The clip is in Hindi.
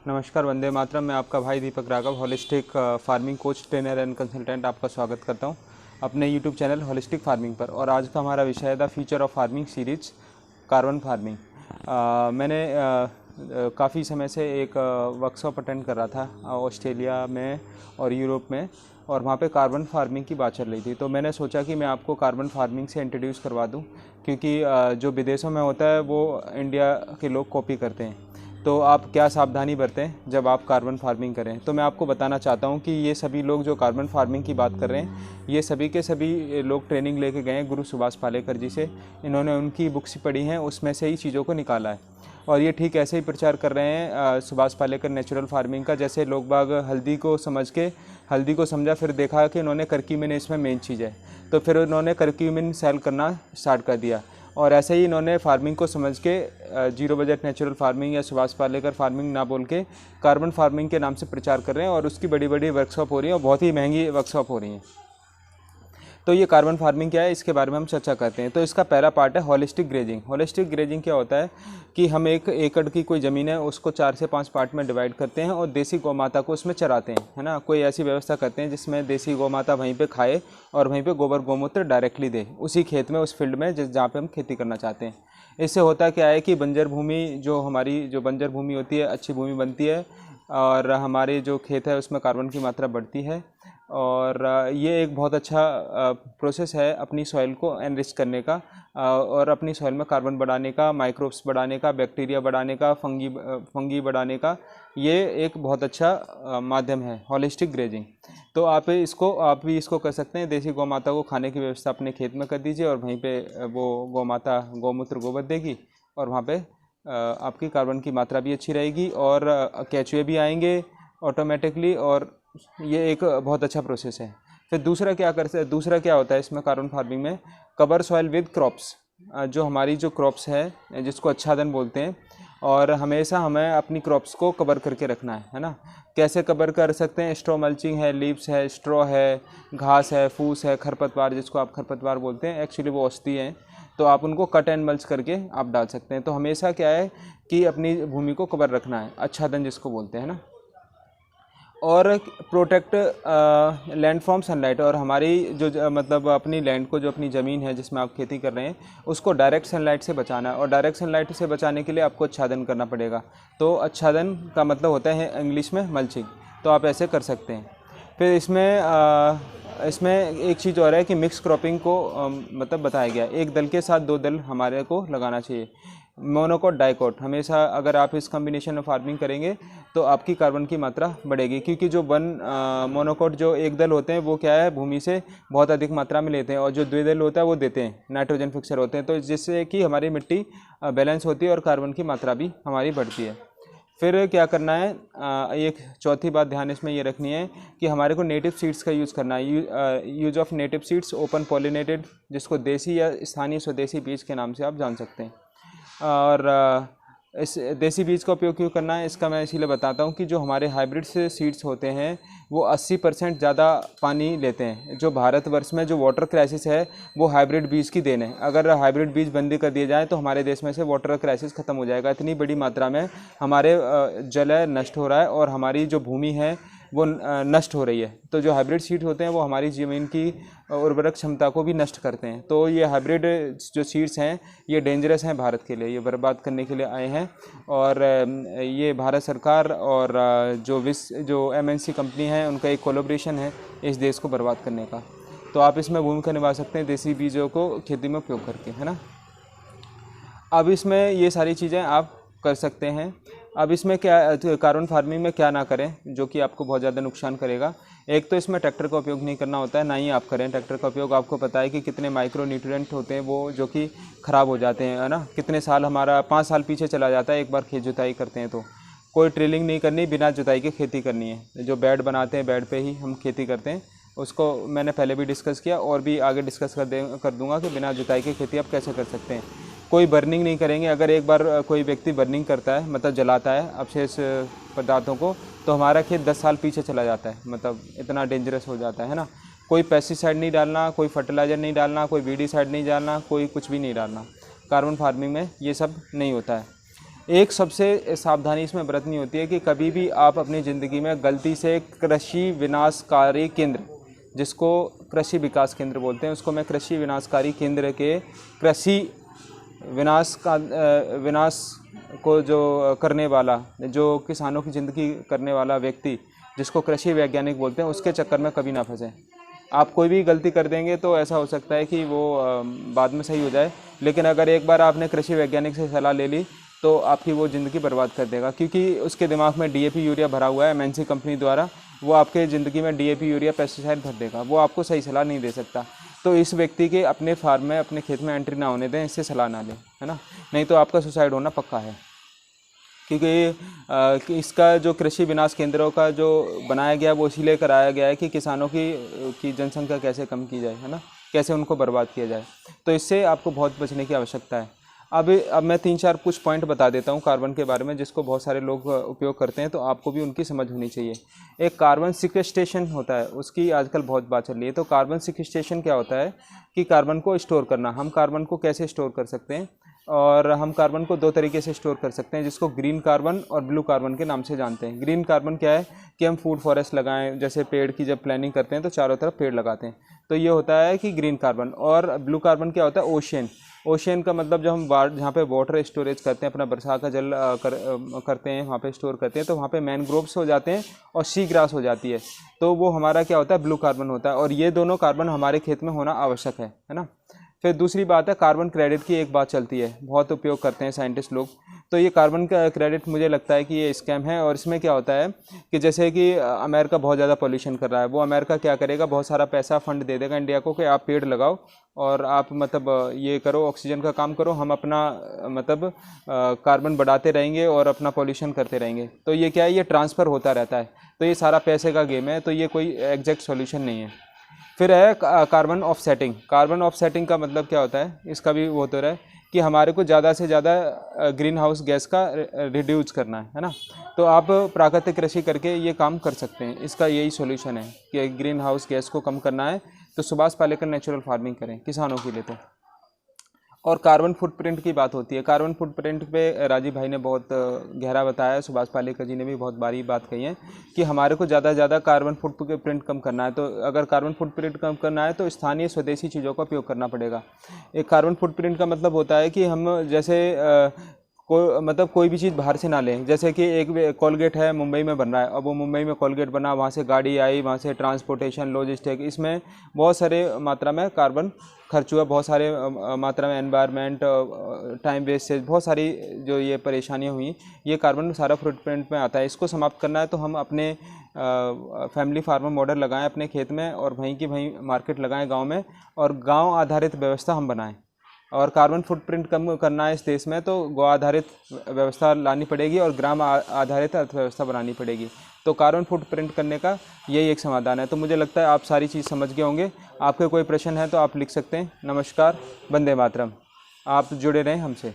नमस्कार, वंदे मातरम। मैं आपका भाई Deepak Raghav, holistic farming coach, trainer and consultant आपका स्वागत करता हूं अपने यूट्यूब चैनल होलिस्टिक फार्मिंग पर। और आज का हमारा विषय है the future of farming series, carbon farming. मैंने काफ़ी समय से एक वर्कशॉप अटेंड कर रहा था ऑस्ट्रेलिया में और यूरोप में, और वहाँ पे कार्बन फार्मिंग की बात चल रही थी। तो मैंने सोचा कि मैं आपको कार्बन फार्मिंग से इंट्रोड्यूस करवा दूं, क्योंकि जो विदेशों में होता है वो इंडिया के लोग कॉपी करते हैं। तो आप क्या सावधानी बरतें जब आप कार्बन फार्मिंग करें। तो मैं आपको बताना चाहता हूं कि ये सभी लोग जो कार्बन फार्मिंग की बात कर रहे हैं, ये सभी के सभी लोग ट्रेनिंग लेके गए हैं गुरु सुभाष पालेकर जी से। इन्होंने उनकी बुक्स पढ़ी हैं, उसमें से ही चीज़ों को निकाला है। और ये ठीक ऐसे ही प्रचार कर रहे हैं सुभाष पालेकर नेचुरल फार्मिंग का, जैसे लोग बाग हल्दी को समझा, फिर देखा कि इन्होंने करक्यूमिन इसमें मेन चीज़ है, तो फिर उन्होंने करक्यूमिन सेल करना स्टार्ट कर दिया। और ऐसे ही इन्होंने फार्मिंग को समझ के जीरो बजट नेचुरल फार्मिंग या सुभाष पालेकर फार्मिंग ना बोल के कार्बन फार्मिंग के नाम से प्रचार कर रहे हैं, और उसकी बड़ी बड़ी वर्कशॉप हो रही हैं और बहुत ही महंगी वर्कशॉप हो रही हैं। तो ये कार्बन फार्मिंग क्या है, इसके बारे में हम चर्चा करते हैं। तो इसका पहला पार्ट है होलिस्टिक ग्रेजिंग। होलिस्टिक ग्रेजिंग क्या होता है कि हम 1 एकड़ की कोई ज़मीन है, उसको 4 से 5 पार्ट में डिवाइड करते हैं और देसी गौ माता को उसमें चराते हैं, है ना। कोई ऐसी व्यवस्था करते हैं जिसमें देसी गौ माता वहीं पे खाए और वहीं पे गोबर गौमूत्र डायरेक्टली दे उसी खेत में, उस फील्ड में जहाँ पे हम खेती करना चाहते हैं। इससे होता क्या है कि बंजर भूमि, जो हमारी जो बंजर भूमि होती है, अच्छी भूमि बनती है, और हमारे जो खेत है उसमें कार्बन की मात्रा बढ़ती है। और ये एक बहुत अच्छा प्रोसेस है अपनी सॉइल को एनरिच करने का, और अपनी सॉइल में कार्बन बढ़ाने का, माइक्रोब्स बढ़ाने का, बैक्टीरिया बढ़ाने का, फंगी बढ़ाने का। ये एक बहुत अच्छा माध्यम है होलिस्टिक ग्रेजिंग। तो आप भी इसको कर सकते हैं। देसी गौ माता को खाने की व्यवस्था अपने खेत में कर दीजिए, और वहीं पे वो गौ माता गौमूत्र गोबर देगी, और वहाँ पे आपकी कार्बन की मात्रा भी अच्छी रहेगी, और केंचुए भी आएंगे ऑटोमेटिकली। और ये एक बहुत अच्छा प्रोसेस है। फिर दूसरा क्या होता है इसमें कार्बन फार्मिंग में, कवर सॉइल विद क्रॉप्स। जो हमारी जो क्रॉप्स है जिसको आच्छादन बोलते हैं, और हमेशा हमें अपनी क्रॉप्स को कवर करके रखना है ना। कैसे कवर कर सकते हैं? स्ट्रॉ मल्चिंग है, लीव्स है, स्ट्रॉ है, घास है, फूस है, खरपतवार, जिसको आप खरपतवार बोलते हैं, एक्चुअली वो औषधि हैं, तो आप उनको कट एंड मल्च करके आप डाल सकते हैं। तो हमेशा क्या है कि अपनी भूमि को कवर रखना है, आच्छादन जिसको बोलते हैं ना। और प्रोटेक्ट लैंड फ्रॉम सनलाइट। और हमारी मतलब अपनी लैंड को, जो अपनी ज़मीन है जिसमें आप खेती कर रहे हैं, उसको डायरेक्ट सनलाइट से बचाना है। और डायरेक्ट सनलाइट से बचाने के लिए आपको आच्छादन करना पड़ेगा। तो आच्छादन का मतलब होता है इंग्लिश में मल्चिंग। तो आप ऐसे कर सकते हैं। फिर इसमें एक चीज़ और है कि मिक्स क्रॉपिंग को मतलब बताया गया, एक दल के साथ 2 दल हमारे को लगाना चाहिए। मोनोकोट डाइकोट, हमेशा अगर आप इस कॉम्बिनेशन में फार्मिंग करेंगे तो आपकी कार्बन की मात्रा बढ़ेगी, क्योंकि जो मोनोकोट जो एक दल होते हैं वो क्या है, भूमि से बहुत अधिक मात्रा में लेते हैं, और जो द्विदल होता है वो देते हैं, नाइट्रोजन फिक्सर होते हैं। तो जिससे कि हमारी मिट्टी बैलेंस होती है और कार्बन की मात्रा भी हमारी बढ़ती है। फिर क्या करना है, एक चौथी बात ध्यान इसमें ये रखनी है कि हमारे को नेटिव सीड्स का यूज़ करना है। Use of native seeds, open pollinated, जिसको देसी या स्थानीय स्वदेशी बीज के नाम से आप जान सकते हैं। और इस देसी बीज का उपयोग क्यों करना है, इसका मैं इसीलिए बताता हूँ कि जो हमारे हाइब्रिड से सीड्स होते हैं वो 80% ज़्यादा पानी लेते हैं। जो भारतवर्ष में जो वाटर क्राइसिस है वो हाइब्रिड बीज की देन है। अगर हाइब्रिड बीज बंदी कर दिए जाए तो हमारे देश में से वाटर क्राइसिस ख़त्म हो जाएगा। इतनी बड़ी मात्रा में हमारे जल नष्ट हो रहा है, और हमारी जो भूमि है वो नष्ट हो रही है। तो जो हाइब्रिड सीड होते हैं वो हमारी ज़मीन की उर्वरक क्षमता को भी नष्ट करते हैं। तो ये हाइब्रिड जो सीड्स हैं ये डेंजरस हैं भारत के लिए, ये बर्बाद करने के लिए आए हैं। और ये भारत सरकार और जो MNC कंपनी है उनका एक कोलैबोरेशन है इस देश को बर्बाद करने का। तो आप इसमें भूमिका निभा सकते हैं देसी बीजों को खेती में उपयोग करके, है ना। अब इसमें ये सारी चीज़ें आप कर सकते हैं। अब इसमें क्या, कार्बन फार्मिंग में क्या ना करें जो कि आपको बहुत ज़्यादा नुकसान करेगा। एक तो इसमें ट्रैक्टर का उपयोग नहीं करना होता है, ना ही आप करें ट्रैक्टर का उपयोग। आपको पता है कि कितने माइक्रो न्यूट्रिएंट होते हैं वो जो कि ख़राब हो जाते हैं, है ना। कितने साल, हमारा 5 साल पीछे चला जाता है एक बार खेत जुताई करते हैं। तो कोई ड्रिलिंग नहीं करनी, बिना जुताई के खेती करनी है। जो बेड बनाते हैं, बेड पे ही हम खेती करते हैं, उसको मैंने पहले भी डिस्कस किया और भी आगे डिस्कस कर दूंगा कि बिना जुताई की खेती आप कैसे कर सकते हैं। कोई बर्निंग नहीं करेंगे। अगर एक बार कोई व्यक्ति बर्निंग करता है, मतलब जलाता है अवशेष पदार्थों को, तो हमारा खेत 10 साल पीछे चला जाता है, मतलब इतना डेंजरस हो जाता है ना। कोई पेस्टिसाइड नहीं डालना, कोई फर्टिलाइज़र नहीं डालना, कोई वीडिसाइड नहीं डालना, कोई कुछ भी नहीं डालना। कार्बन फार्मिंग में ये सब नहीं होता है। एक सबसे सावधानी इसमें बरतनी होती है कि कभी भी आप अपनी ज़िंदगी में गलती से कृषि विनाशकारी केंद्र, जिसको कृषि विकास केंद्र बोलते हैं, उसको मैं कृषि विनाशकारी केंद्र के कृषि विनाश को जो करने वाला, जो किसानों की ज़िंदगी करने वाला व्यक्ति, जिसको कृषि वैज्ञानिक बोलते हैं, उसके चक्कर में कभी ना फंसें। आप कोई भी गलती कर देंगे तो ऐसा हो सकता है कि वो बाद में सही हो जाए, लेकिन अगर एक बार आपने कृषि वैज्ञानिक से सलाह ले ली तो आपकी वो ज़िंदगी बर्बाद कर देगा, क्योंकि उसके दिमाग में डीएपी यूरिया भरा हुआ है एमएनसी कंपनी द्वारा। वो आपके ज़िंदगी में डीएपी यूरिया पेस्टिसाइड भर देगा, वो आपको सही सलाह नहीं दे सकता। तो इस व्यक्ति के अपने फार्म में, अपने खेत में एंट्री ना होने दें, इससे सलाह ना लें, है ना, नहीं तो आपका सुसाइड होना पक्का है। क्योंकि इसका जो कृषि विनाश केंद्रों का जो बनाया गया वो इसीलिए कराया गया है कि किसानों की जनसंख्या कैसे कम की जाए, है ना, कैसे उनको बर्बाद किया जाए। तो इससे आपको बहुत बचने की आवश्यकता है। अब मैं 3-4 कुछ पॉइंट बता देता हूँ कार्बन के बारे में, जिसको बहुत सारे लोग उपयोग करते हैं, तो आपको भी उनकी समझ होनी चाहिए। एक कार्बन सिक्वेस्ट्रेशन होता है, उसकी आजकल बहुत बात चल रही है। तो कार्बन सिक्वेस्ट्रेशन क्या होता है कि कार्बन को स्टोर करना। हम कार्बन को कैसे स्टोर कर सकते हैं, और हम कार्बन को 2 तरीके से स्टोर कर सकते हैं, जिसको ग्रीन कार्बन और ब्लू कार्बन के नाम से जानते हैं। ग्रीन कार्बन क्या है कि हम फूड फॉरेस्ट लगाएं, जैसे पेड़ की जब प्लानिंग करते हैं तो चारों तरफ पेड़ लगाते हैं, तो ये होता है कि ग्रीन कार्बन। और ब्लू कार्बन क्या होता है, ओशियन। ओशियन का मतलब जब हम जहाँ पे वाटर स्टोरेज करते हैं, अपना बरसात का जल करते हैं, वहाँ पे स्टोर करते हैं, तो वहाँ पे मैनग्रोव्स हो जाते हैं और सी ग्रास हो जाती है, तो वो हमारा क्या होता है, ब्लू कार्बन होता है। और ये दोनों कार्बन हमारे खेत में होना आवश्यक है ना। फिर दूसरी बात है कार्बन क्रेडिट की। एक बात चलती है, बहुत उपयोग करते हैं साइंटिस्ट लोग। तो ये कार्बन का क्रेडिट मुझे लगता है कि ये स्कैम है। और इसमें क्या होता है कि जैसे कि अमेरिका बहुत ज़्यादा पॉल्यूशन कर रहा है, वो अमेरिका क्या करेगा, बहुत सारा पैसा फंड दे देगा इंडिया को कि आप पेड़ लगाओ और आप मतलब ये करो, ऑक्सीजन का काम करो, हम अपना मतलब कार्बन बढ़ाते रहेंगे और अपना पॉल्यूशन करते रहेंगे। तो ये क्या है, ये ट्रांसफ़र होता रहता है। तो ये सारा पैसे का गेम है, तो ये कोई एग्जैक्ट सॉल्यूशन नहीं है। फिर है कार्बन ऑफसेटिंग। कार्बन ऑफसेटिंग का मतलब क्या होता है, इसका भी वो तो रहा है कि हमारे को ज़्यादा से ज़्यादा ग्रीन हाउस गैस का रिड्यूस करना है ना। तो आप प्राकृतिक कृषि करके ये काम कर सकते हैं। इसका यही सॉल्यूशन है कि ग्रीन हाउस गैस को कम करना है, तो सुभाष पालेकर नेचुरल फार्मिंग करें किसानों के लिए। तो और कार्बन फुटप्रिंट की बात होती है। कार्बन फुटप्रिंट पे राजीव भाई ने बहुत गहरा बताया है, सुभाष पालेकर जी ने भी बहुत बारी बात कही है कि हमारे को ज़्यादा से ज़्यादा कार्बन फुटप्रिंट कम करना है। तो अगर कार्बन फुटप्रिंट कम करना है तो स्थानीय स्वदेशी चीज़ों का उपयोग करना पड़ेगा। एक कार्बन फुटप्रिंट का मतलब होता है कि हम जैसे कोई भी चीज़ बाहर से ना लें। जैसे कि एक कोलगेट है, मुंबई में बन रहा है, अब वो मुंबई में कोलगेट बना, वहाँ से गाड़ी आई, वहाँ से ट्रांसपोर्टेशन, लॉजिस्टिक, इसमें बहुत सारे मात्रा में कार्बन खर्च हुआ, बहुत सारे मात्रा में एनवायरनमेंट, टाइम वेस्टेज, बहुत सारी जो ये परेशानियाँ हुई, ये कार्बन सारा फुटप्रिंट में आता है। इसको समाप्त करना है तो हम अपने फैमिली फार्मर मॉडल लगाएं अपने खेत में, और वहीं की वहीं मार्केट लगाएं गांव में, और गांव आधारित व्यवस्था हम बनाएं। और कार्बन फुटप्रिंट कम करना है इस देश में, तो गौ आधारित व्यवस्था लानी पड़ेगी और ग्राम आधारित अर्थव्यवस्था बनानी पड़ेगी। तो कार्बन फुटप्रिंट करने का यही एक समाधान है। तो मुझे लगता है आप सारी चीज़ समझ गए होंगे। आपके कोई प्रश्न है तो आप लिख सकते हैं। नमस्कार, वंदे मातरम। आप जुड़े रहें हमसे।